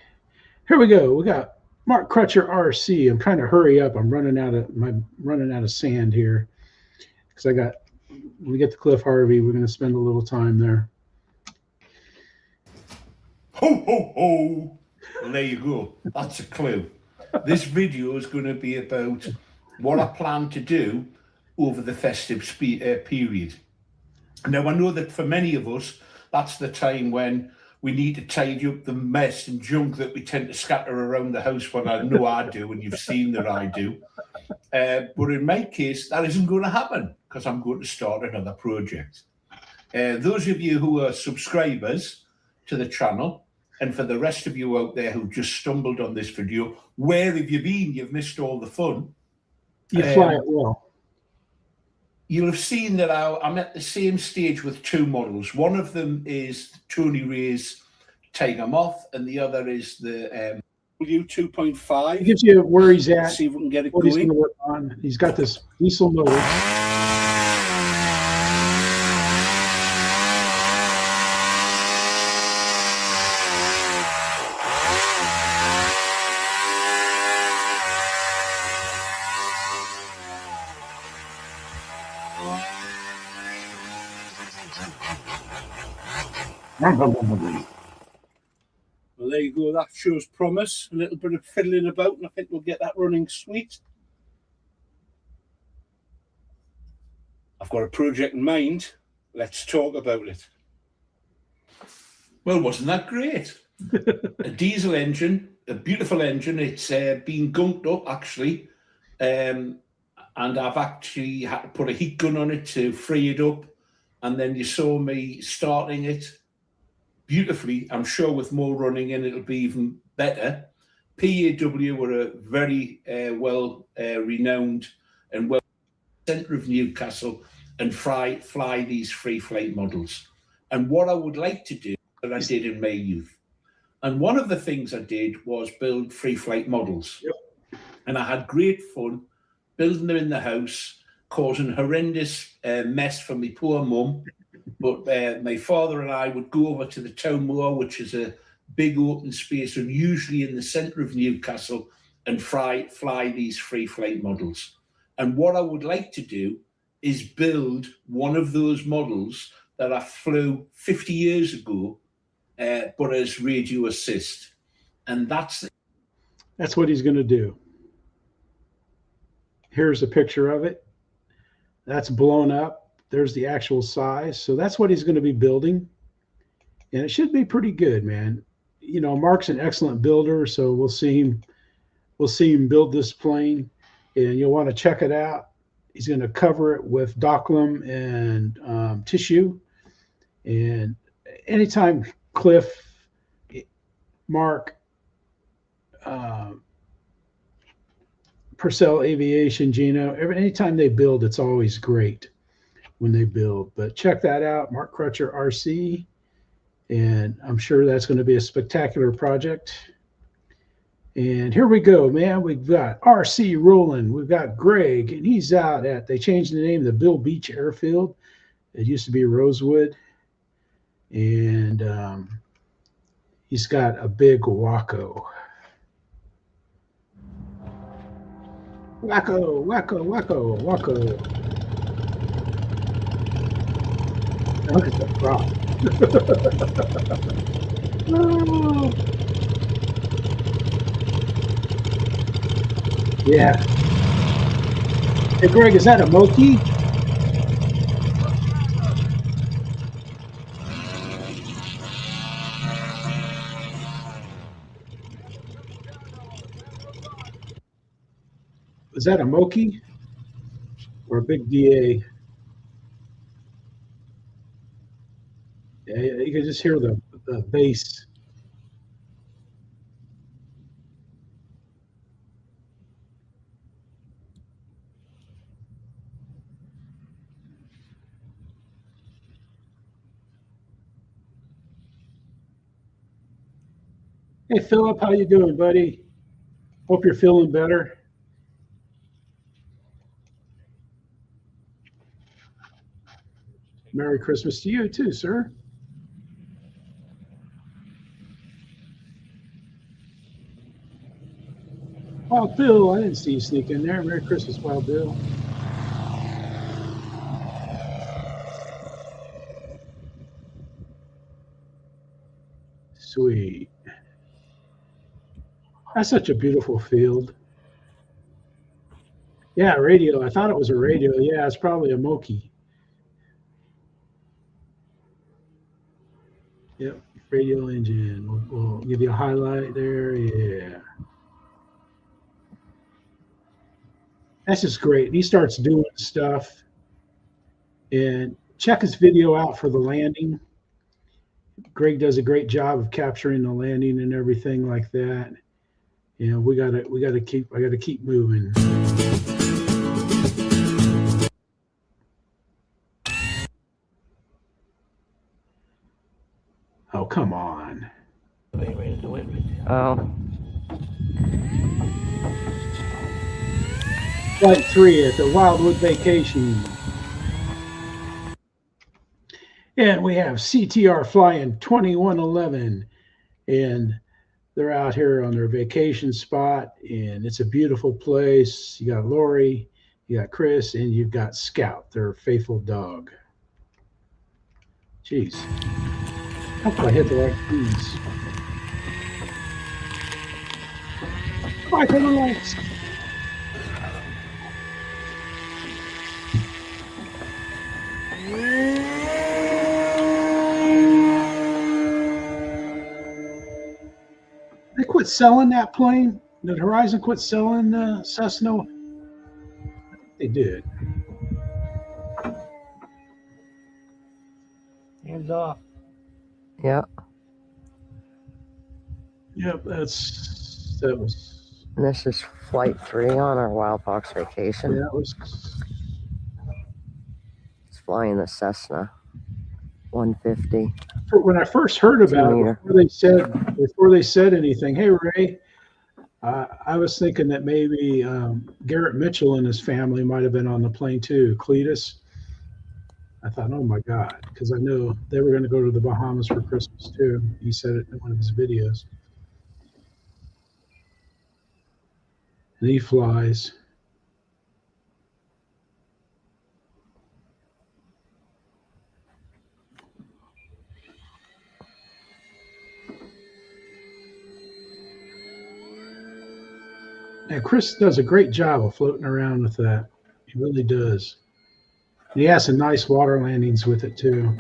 here we go. We got Mark Crutcher RC. I'm trying to hurry up. I'm running out of sand here because when we get to Cliff Harvey, we're going to spend a little time there. Ho, ho, ho. Well, there you go. That's a clue. This video is going to be about what I plan to do over the festive period. Now, I know that for many of us, that's the time when we need to tidy up the mess and junk that we tend to scatter around the house. When I know I do, and you've seen that I do. But in my case, that isn't going to happen because I'm going to start another project. Those of you who are subscribers to the channel, and for the rest of you out there who just stumbled on this video, where have you been? You've missed all the fun. You fly it well. You'll have seen that I'm at the same stage with two models. One of them is Tony Ray's Tiger Moth, and the other is the W2.5. It gives you where he's at. Let's see if we can get it what going. He's going to work on. He's got this diesel motor. Well, there you go. That shows promise. A little bit of fiddling about, and I think we'll get that running sweet. I've got a project in mind. Let's talk about it. Well, wasn't that great? A diesel engine, a beautiful engine. It's been gunked up, actually. And I've actually had to put a heat gun on it to free it up. And then you saw me starting it beautifully. I'm sure with more running in, it'll be even better. PAW were a very well renowned and well centre of Newcastle and fly these free flight models. And what I would like to do, that I did in my youth. And one of the things I did was build free flight models. Yep. And I had great fun building them in the house, causing horrendous mess for my poor mum. But my father and I would go over to the Town Moor, which is a big open space, and usually in the centre of Newcastle, and fly these free flight models. And what I would like to do is build one of those models that I flew 50 years ago, but as radio assist. And that's what he's going to do. Here's a picture of it. That's blown up. There's the actual size. So that's what he's going to be building. And it should be pretty good, man. You know, Mark's an excellent builder, so we'll see him build this plane, and you'll want to check it out. He's going to cover it with Docklum and tissue. And anytime Cliff, Mark, Purcell, Aviation, Gino, anytime they build, it's always great when they build. But check that out, Mark Crutcher RC, and I'm sure that's going to be a spectacular project. And here we go, man. We've got RC rolling. We've got Greg, and he's out at, they changed the name, the Bill Beach Airfield. It used to be Rosewood. and he's got a big wacko. Wacko, wacko, wacko, wacko. Look at that rock. Oh. Yeah. Hey, Greg, is that a Moki? Is that a Moki or a big DA? Yeah, you can just hear the bass. Hey, Philip, how you doing, buddy? Hope you're feeling better. Merry Christmas to you too, sir. Wild Bill, I didn't see you sneak in there. Merry Christmas, Wild Bill. Sweet. That's such a beautiful field. Yeah, radio. I thought it was a radio. Yeah, it's probably a Moki. Yep, radio engine. We'll give you a highlight there. Yeah. That's just great. He starts doing stuff. And check his video out for the landing. Greg does a great job of capturing the landing and everything like that. You know, I gotta keep moving. Oh, come on. Oh. Flight 3 at the Wildwood Vacation. And we have CTR flying 2111. And they're out here on their vacation spot. And it's a beautiful place. You got Lori, you got Chris, and you've got Scout, their faithful dog. Jeez. How can I hit the right keys? Bye for the lights. They quit selling that plane? Did Horizon quit selling Cessna? I think they did. Hands off. Yeah. Yep, that was. And this is flight 3 on our Wild Fox vacation. Yeah, that was. It's flying the Cessna 150. When I first heard about it, before they said anything, hey Ray, I was thinking that maybe Garrett Mitchell and his family might have been on the plane too. Cletus. I thought, oh my God, because I know they were going to go to the Bahamas for Christmas too. He said it in one of his videos. And he flies. And Chris does a great job of floating around with that. He really does. And he has some nice water landings with it too.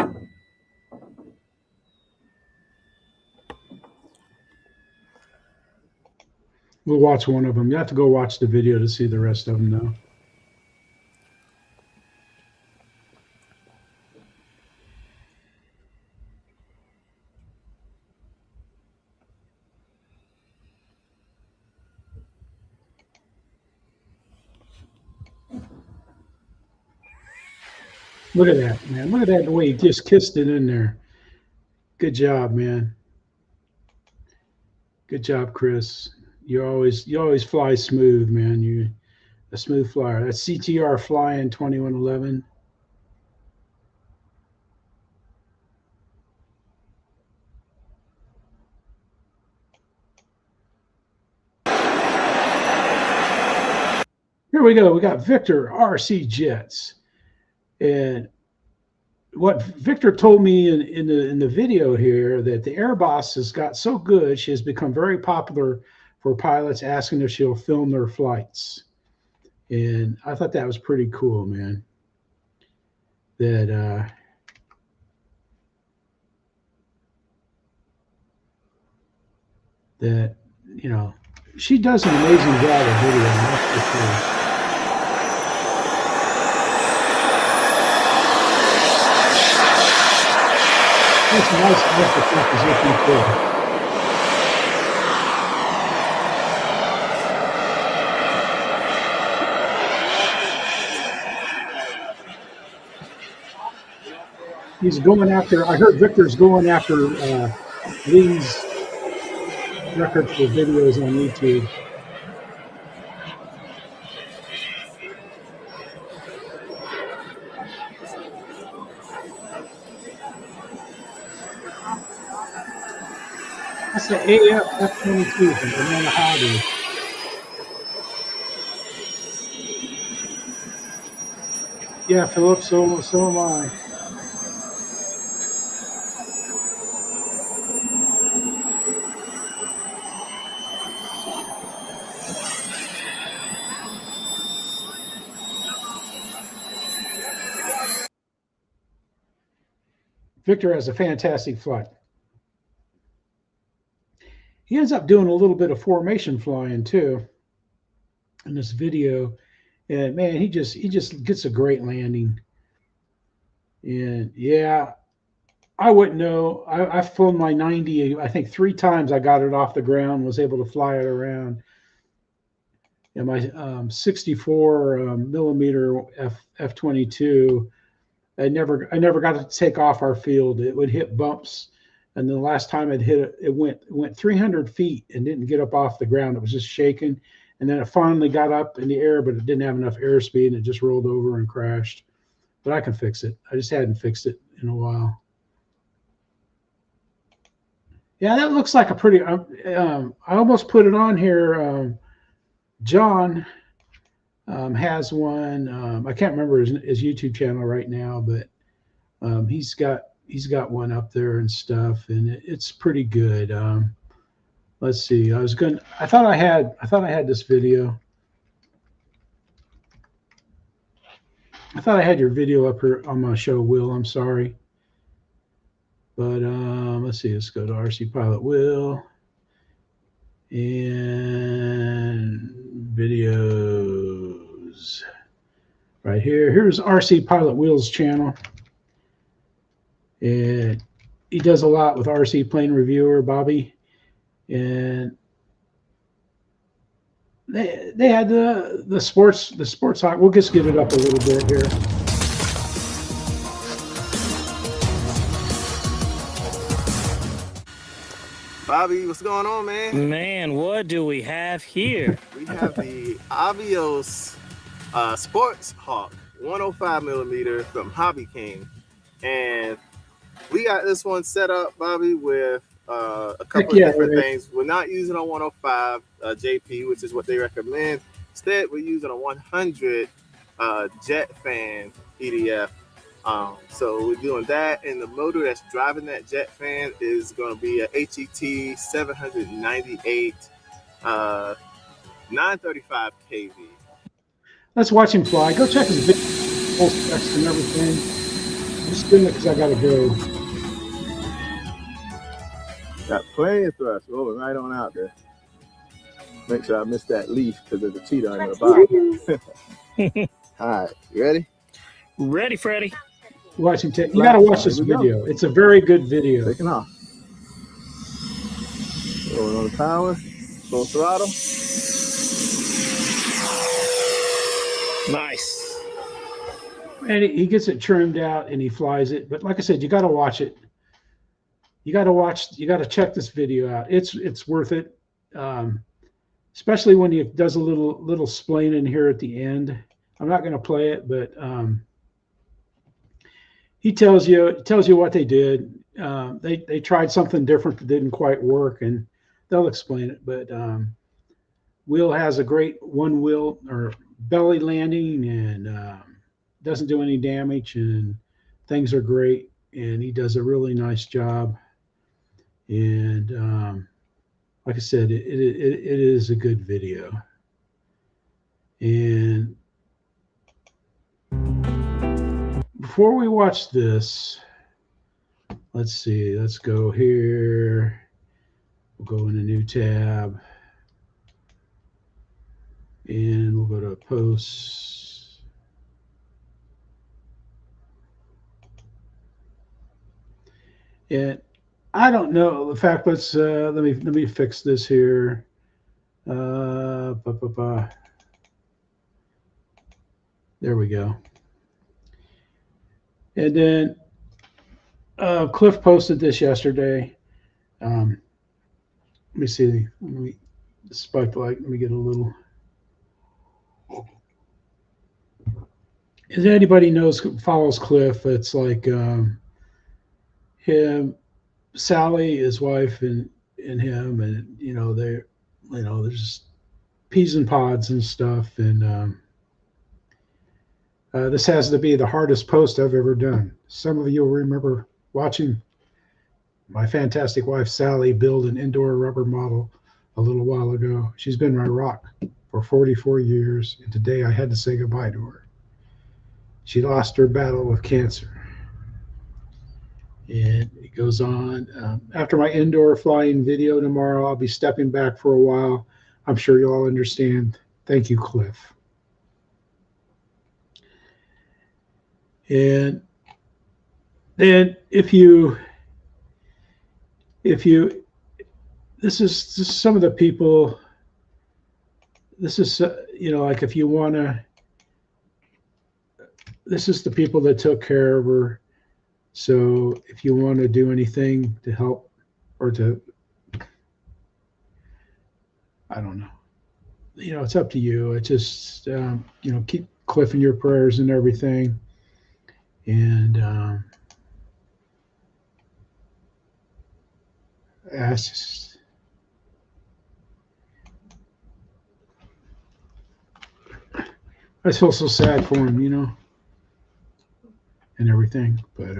We'll watch one of them. You have to go watch the video to see the rest of them though. Look at that, man. Look at that, the way he just kissed it in there. Good job, man. Good job, Chris. You always fly smooth, man. You're a smooth flyer. That's CTR flying 2111. Here we go. We got Victor RC Jets. And what Victor told me in the video here, that the Airboss has got so good, she has become very popular for pilots asking if she'll film their flights. And I thought that was pretty cool, man. That that, you know, she does an amazing job of video, that's for sure. That's a nice extra composition too. He's going after, I heard Victor's going after Lee's record for videos on YouTube. That's the AF-F22 from Banana Hobby. Yeah, Philip, so am I. Victor has a fantastic flight. He ends up doing a little bit of formation flying too in this video, and man, he just gets a great landing. And yeah, I wouldn't know. I've flown my 90, I think 3 times. I got it off the ground, was able to fly it around. And my 64 millimeter F-22. I never got to take off our field. It would hit bumps, and the last time it hit it went 300 feet and didn't get up off the ground. It was just shaking, and then it finally got up in the air, but it didn't have enough airspeed, and it just rolled over and crashed. But I can fix it. I just hadn't fixed it in a while. Yeah, that looks like a pretty. I almost put it on here. John has one. I can't remember his YouTube channel right now, but he's got one up there and stuff, and it's pretty good. Let's see. I thought I had this video. I thought I had your video up here on my show, Will. I'm sorry, but let's see. Let's go to RC Pilot Will and videos. Right here. Here's RC Pilot Will's channel. And he does a lot with RC Plane Reviewer, Bobby. And they had the sports hawk. We'll just give it up a little bit here. Bobby, what's going on, man? Man, what do we have here? We have the Avios Sports Hawk 105 millimeter from HobbyKing, and we got this one set up, Bobby, with a couple of different things. We're not using a 105 JP, which is what they recommend. Instead, we're using a 100 jet fan EDF. So we're doing that, and the motor that's driving that jet fan is going to be a HET 798 935 kV. Let's watch him fly. Go check his video, full specs and everything. I'm just doing it because I got to go. Got plenty of thrust rolling right on out there. Make sure I missed that leaf because there's a cheetah on the bottom. All right, you ready? Ready, Freddie. Watch him take. You got to watch this video. It's a very good video. Taking off. Rolling on the power. Full throttle. Nice. And he gets it trimmed out and he flies it. But like I said, you got to watch it. You got to watch. You got to check this video out. It's worth it. Especially when he does a little splaying in here at the end. I'm not going to play it, but he tells you what they did. They tried something different that didn't quite work, and they'll explain it. But Will has a great one wheel or belly landing and doesn't do any damage, and things are great. And he does a really nice job. And like I said, it is a good video. And before we watch this, let's see, let's go here. We'll go in a new tab. And we'll go to posts. And I don't know. In fact, let's let me fix this here. There we go. And then Cliff posted this yesterday. Let me see. Let me spike light. Let me get a little. If anybody follows Cliff, it's like him, Sally, his wife, and him, and there's peas and pods and stuff. And this has to be the hardest post I've ever done. Some of you will remember watching my fantastic wife Sally build an indoor rubber model a little while ago. She's been my rock for 44 years, and today I had to say goodbye to her. She lost her battle with cancer. And it goes on. After my indoor flying video tomorrow, I'll be stepping back for a while. I'm sure you'll all understand. Thank you, Cliff. And then this is some of the people, this is, like if you want to, this is the people that took care of her. So if you want to do anything to help or to, I don't know, it's up to you. It's just, keep Cliff in your prayers and everything. And I feel so sad for him, and everything. But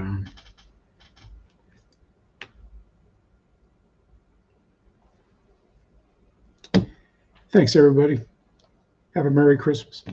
thanks, everybody. Have a Merry Christmas.